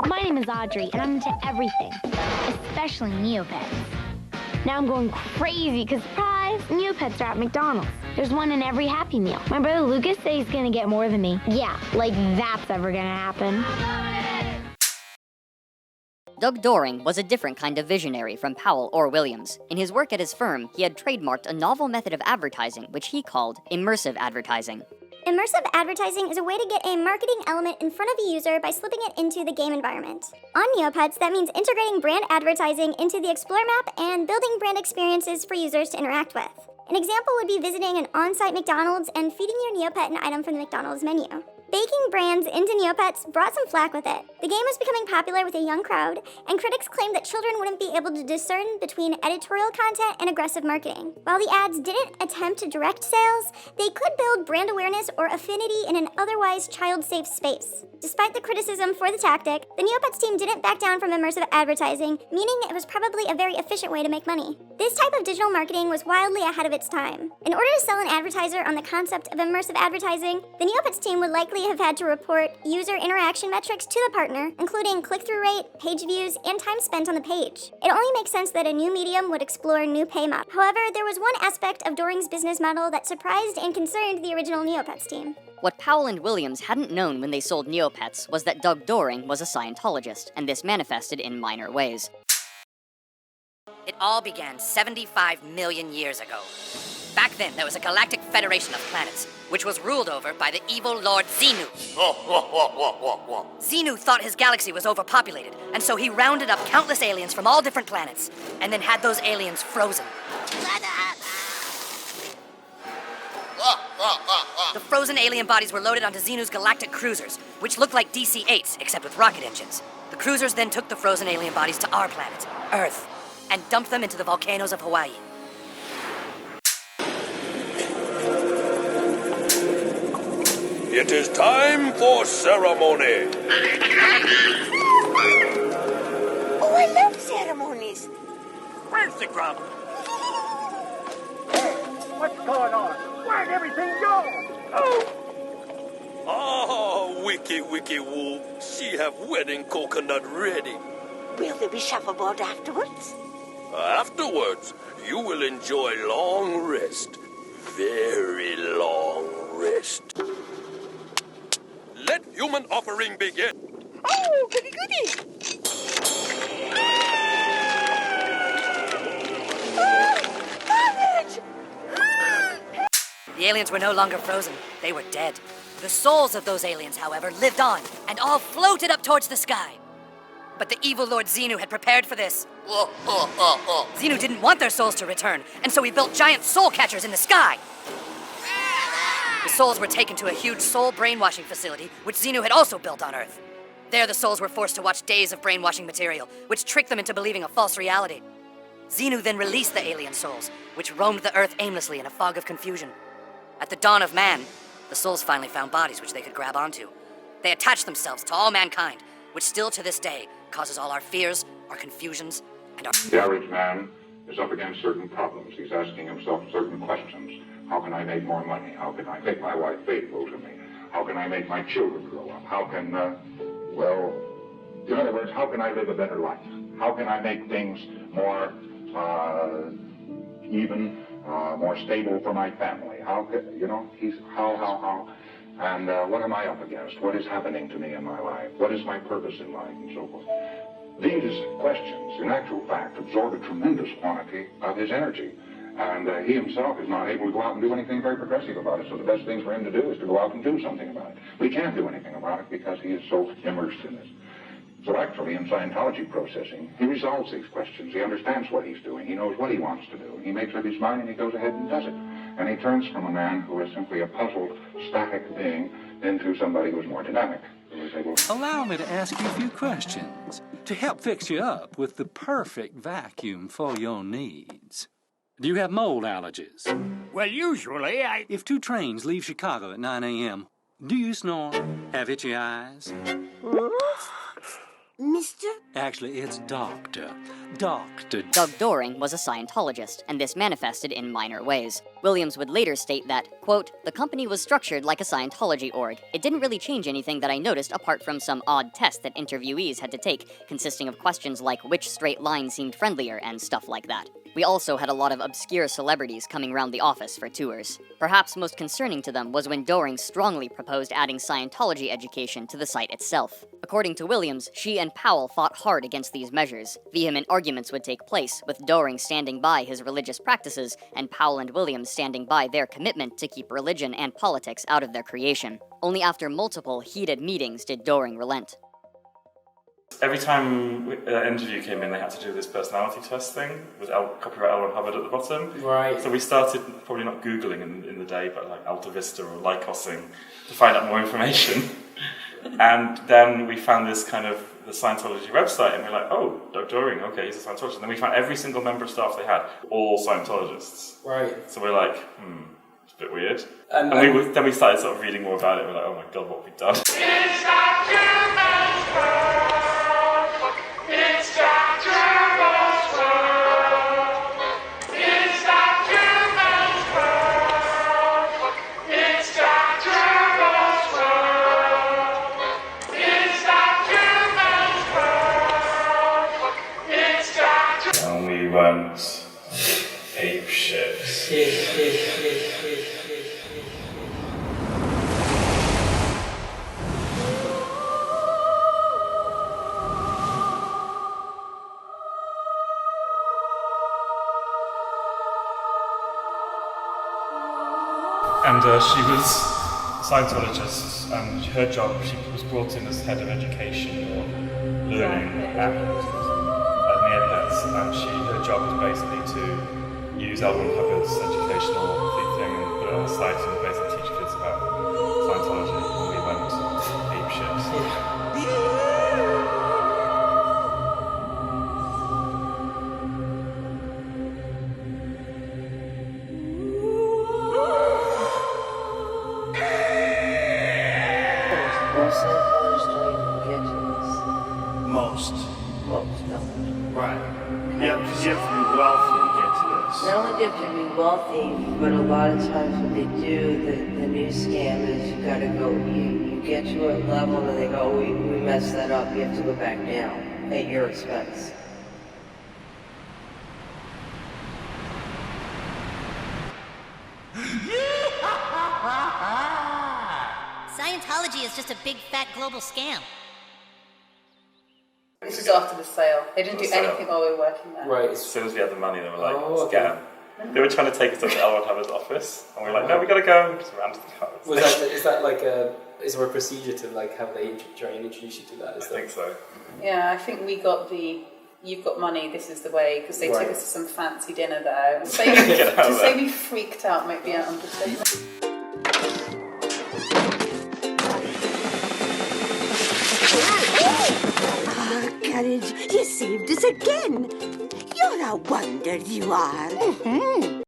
My name is Audrey, and I'm into everything, especially Neopets. Now I'm going crazy because, surprise, Neopets are at McDonald's. There's one in every Happy Meal. My brother Lucas says he's gonna get more than me. Yeah, like that's ever gonna happen. Doug Doring was a different kind of visionary from Powell or Williams. In his work at his firm, he had trademarked a novel method of advertising, which he called immersive advertising. Immersive advertising is a way to get a marketing element in front of a user by slipping it into the game environment. On Neopets, that means integrating brand advertising into the Explore map and building brand experiences for users to interact with. An example would be visiting an on-site McDonald's and feeding your Neopet an item from the McDonald's menu. Baking brands into Neopets brought some flack with it. The game was becoming popular with a young crowd, and critics claimed that children wouldn't be able to discern between editorial content and aggressive marketing. While the ads didn't attempt to direct sales, they could build brand awareness or affinity in an otherwise child-safe space. Despite the criticism for the tactic, the Neopets team didn't back down from immersive advertising, meaning it was probably a very efficient way to make money. This type of digital marketing was wildly ahead of its time. In order to sell an advertiser on the concept of immersive advertising, the Neopets team would likely have had to report user interaction metrics to the partner, including click-through rate, page views, and time spent on the page. It only makes sense that a new medium would explore new pay models. However, there was one aspect of Doring's business model that surprised and concerned the original Neopets team. What Powell and Williams hadn't known when they sold Neopets was that Doug Doring was a Scientologist, and this manifested in minor ways. It all began 75 million years ago. Back then, there was a galactic federation of planets, which was ruled over by the evil Lord Xenu. Xenu thought his galaxy was overpopulated, and so he rounded up countless aliens from all different planets, and then had those aliens frozen. The frozen alien bodies were loaded onto Xenu's galactic cruisers, which looked like DC-8s, except with rocket engines. The cruisers then took the frozen alien bodies to our planet, Earth, and dumped them into the volcanoes of Hawaii. It is time for ceremony. Oh, I love ceremonies. Where's the grub? What's going on? Where'd everything go? Ah, wiki woo. She have wedding coconut ready. Will there be shuffleboard afterwards? Afterwards, you will enjoy long rest. Very long rest. Let human offering begin. Oh, goody goody. Courage! The aliens were no longer frozen. They were dead. The souls of those aliens, however, lived on and all floated up towards the sky. But the evil Lord Xenu had prepared for this. Xenu didn't want their souls to return, and so he built giant soul catchers in the sky. The souls were taken to a huge soul brainwashing facility, which Xenu had also built on Earth. There, the souls were forced to watch days of brainwashing material, which tricked them into believing a false reality. Xenu then released the alien souls, which roamed the Earth aimlessly in a fog of confusion. At the dawn of man, the souls finally found bodies which they could grab onto. They attached themselves to all mankind, which still to this day causes all our fears, our confusions, and our... The average man is up against certain problems. He's asking himself certain questions. How can I make more money? How can I make my wife faithful to me? How can I make my children grow up? How can, well, in other words, how can I live a better life? How can I make things more even, more stable for my family? How can, you know, how? And what am I up against? What is happening to me in my life? What is my purpose in life? And so forth. These questions, in actual fact, absorb a tremendous quantity of his energy. And he himself is not able to go out and do anything very progressive about it. So the best thing for him to do is to go out and do something about it. We can't do anything about it because he is so immersed in this. So actually, in Scientology processing, he resolves these questions. He understands what he's doing. He knows what he wants to do. He makes up his mind and he goes ahead and does it. And he turns from a man who is simply a puzzled, static being into somebody who's more dynamic. Who is able to... Allow me to ask you a few questions to help fix you up with the perfect vacuum for your needs. Do you have mold allergies? Well, usually If 2 trains leave Chicago at 9 a.m., do you snore? Have itchy eyes? Mister? Actually, it's Doctor. Doctor. Doug Doring was a Scientologist, and this manifested in minor ways. Williams would later state that, quote, "The company was structured like a Scientology org. It didn't really change anything that I noticed apart from some odd test that interviewees had to take, consisting of questions like which straight line seemed friendlier and stuff like that. We also had a lot of obscure celebrities coming around the office for tours. Perhaps most concerning to them was when Doring strongly proposed adding Scientology education to the site itself. According to Williams, she and Powell fought hard against these measures. Vehement arguments would take place, with Doring standing by his religious practices and Powell and Williams standing by their commitment to keep religion and politics out of their creation. Only after multiple heated meetings did Doring relent. Every time an interview came in, they had to do this personality test thing with copyright L. Ron Hubbard at the bottom. Right. So we started probably not Googling in the day, but like Alta Vista or Lycosing to find out more information. And then we found this kind of the Scientology website, and we're like, oh, Doug Doring, okay, he's a Scientologist. And then we found every single member of staff they had, all Scientologists. Right. So we're like, it's a bit weird. And then we started sort of reading more about it. We're like, oh my god, what have we done? And we went ape shit. And she was a Scientologist, and her job, she was brought in as head of education or learning at Neopets, and her job was basically to use L. Ron Hubbard's educational thing and put it on the site and basically teach kids about Scientology, and we went apeshit. Most, no. Right. Yeah, because you have to be wealthy to get to this. Not only do you have to be wealthy, but a lot of times what they do, the new scam is you gotta go, you get to a level and they go, we messed that up, you have to go back down at your expense. Scientology is just a big fat global scam. This was after the sale. They didn't do anything while we were working there. Right. As soon as we had the money, they were like, let's get them. They were trying to take us up to L. Ron Hubbard's office, and we were like, no, we gotta go. And just ran to the office. Is that like is there a procedure to like have they try and introduce you to that? I think so. Yeah, I think we got you've got money, this is the way, because they took us to some fancy dinner there. To say we freaked out might be an understatement. Courage, you saved us again. You're a wonder, you are.